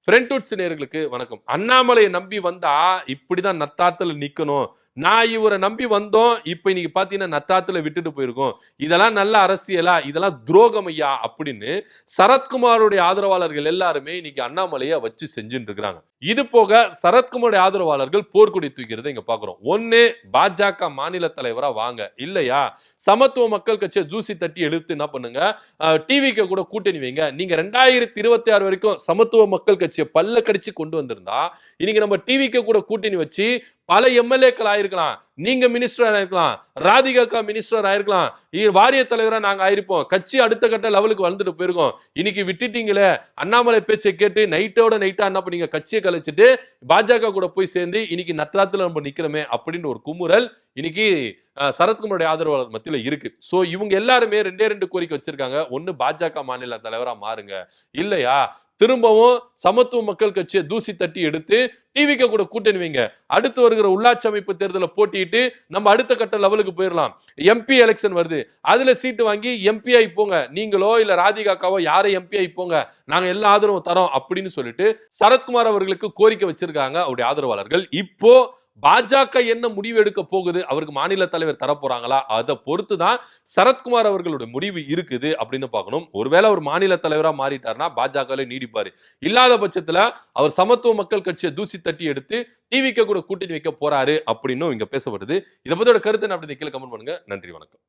ஃப்ரெண்ட்வுட்ஸ் நேயர்களுக்கு வணக்கம். அண்ணாமலையை நம்பி வந்தா இப்படிதான் நட்டாத்துல நிக்கணும். நான் இவரை நம்பி வந்தோம். இப்ப இன்னைக்கு பாத்தீங்கன்னா நட்டாத்துல விட்டுட்டு போயிருக்கோம். இதெல்லாம் நல்ல அரசியலா? இதெல்லாம் துரோகம் ஐயா அப்படின்னு சரத்குமாருடைய ஆதரவாளர்கள் எல்லாருமே இன்னைக்கு அண்ணாமலையை வச்சு செஞ்சுட்டு இருக்காங்க. இது போக சரத்குமாருடைய ஆதரவாளர்கள் போர்க்கொடி தூக்கிறதை இங்க பாக்குறோம். ஒண்ணு பாஜக மாநில தலைவரா வாங்க, இல்லையா சமத்துவ மக்கள் கட்சியை ஜூசி தட்டி எழுத்து என்ன பண்ணுங்க, டிவிக்கு கூட கூட்டணி வைங்க. நீங்க 2026 வரைக்கும் சமத்துவ மக்கள் கட்சியை பல்ல கடிச்சு கொண்டு வந்திருந்தா இன்னைக்கு நம்ம டிவிக்கு கூட கூட்டணி வச்சு பல எம்எல்ஏக்கள் ஆயிருக்கலாம். நீங்க மினிஸ்டர் ஆயிருக்கலாம், ராதிகா மினிஸ்டர் ஆயிருக்கலாம், வாரிய தலைவரா நாங்க ஆயிருப்போம். கட்சி அடுத்த கட்ட லெவலுக்கு வளர்ந்துட்டு போயிருக்கோம். இன்னைக்கு விட்டுட்டீங்களே, அண்ணாமலை பேச்சை கேட்டு நைட்டோட நைட்டா என்ன பண்ணீங்க, கட்சியை கலைச்சிட்டு பாஜக கூட போய் சேர்ந்து இன்னைக்கு நட்ராத்துல நம்ம நிக்கிறோமே அப்படின்னு ஒரு குமுறல் இன்னைக்கு சரத்குமாருடைய ஆதரவாளர் மத்தியில இருக்கு. சோ இவங்க எல்லாருமே ரெண்டு கோரிக்கை வச்சிருக்காங்க. ஒன்னு பாஜக மாநில தலைவரா மாறுங்க, இல்லையா திரும்பவும் சமத்துவ மக்கள் கட்சியை தூசி தட்டி எடுத்து டிவிக்கு கூட கூட்டணி வைங்க. அடுத்து வருகிற உள்ளாட்சி அமைப்பு தேர்தலை போட்டிட்டு நம்ம அடுத்த கட்ட லெவலுக்கு போயிடலாம். எம்பி எலெக்ஷன் வருது, அதுல சீட்டு வாங்கி எம்பி ஆகி போங்க. நீங்களோ இல்ல ராதிகாக்காவோ யாரை எம்பி ஆகி போங்க, நாங்க எல்லா ஆதரவும் தரோம் அப்படின்னு சொல்லிட்டு சரத்குமார் அவர்களுக்கு கோரிக்கை வச்சிருக்காங்க அவருடைய ஆதரவாளர்கள். இப்போ பாஜக என்ன முடிவு எடுக்க போகுது, அவருக்கு மாநில தலைவர் தரப்போறாங்களா, அதை பொறுத்துதான் சரத்குமார் அவர்களுடைய முடிவு இருக்குது அப்படின்னு பார்க்கணும். ஒருவேளை அவர் மாநில தலைவரா மாறிட்டார்னா பாஜக நீடிப்பாரு. இல்லாத பட்சத்துல அவர் சமத்துவ மக்கள் கட்சியை தூசி தட்டி எடுத்து டிவிக்கு கூட கூட்டணி வைக்க போறாரு அப்படின்னு இங்க பேச வருது. இதை பத்தியோட கருத்து என்ன அப்படி கீழே கமெண்ட் பண்ணுங்க. நன்றி, வணக்கம்.